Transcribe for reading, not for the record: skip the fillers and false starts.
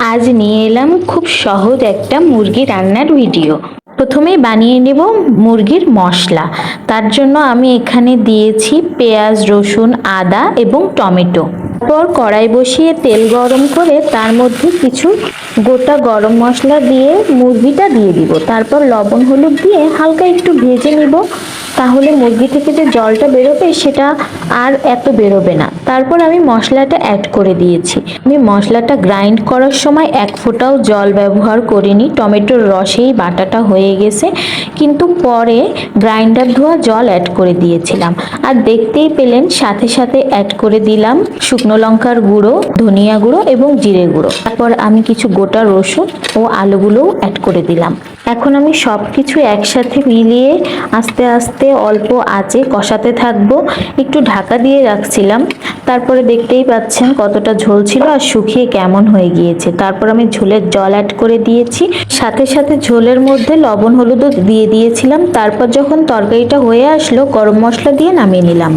আজ নিয়ে এলাম খুব সহজ একটা মুরগি রান্নার ভিডিও। প্রথমেই বানিয়ে নেব মুরগির মশলা। তার জন্য আমি এখানে দিয়েছি পেঁয়াজ, রসুন, আদা এবং টমেটো। তারপর কড়াই বসিয়ে তেল গরম করে তার মধ্যে কিছু গোটা গরম মশলা দিয়ে মুরগিটা দিয়ে দিব। তারপর লবণ হলুদ দিয়ে হালকা একটু ভেজে নিব, তাহলে মুরগি থেকে যে জলটা বেরোবে সেটা আর এত বেরোবে না। তারপর আমি মশলাটা অ্যাড করে দিয়েছি। আমি মশলাটা গ্রাইন্ড করার সময় এক ফোঁটাও জল ব্যবহার করিনি, টমেটোর রসেই বাটাটা হয়ে গেছে, কিন্তু পরে গ্রাইন্ডার ধোয়া জল অ্যাড করে দিয়েছিলাম। আর দেখতেই পেলেন সাথে সাথে অ্যাড করে দিলাম শুকনো লঙ্কার গুঁড়ো, ধনিয়া গুঁড়ো এবং জিরে গুঁড়ো। তারপর আমি কিছু গোটা রসুন ও আলুগুলোও অ্যাড করে দিলাম। এখন আমি সব কিছু একসাথে মিলিয়ে আস্তে আস্তে অল্প আঁচে কষাতে থাকবো। একটু ঢাকা দিয়ে রাখছিলাম, তারপরে দেখতেই পাচ্ছেন কতটা ঝোল ছিল আর শুকিয়ে কেমন হয়ে গিয়েছে। তারপর আমি ঝোলের জল অ্যাড করে দিয়েছি, সাথে সাথে ঝোলের মধ্যে লবণ হলুদও দিয়ে দিয়েছিলাম। তারপর যখন তরকারিটা হয়ে আসলো, গরম মশলা দিয়ে নামিয়ে নিলাম।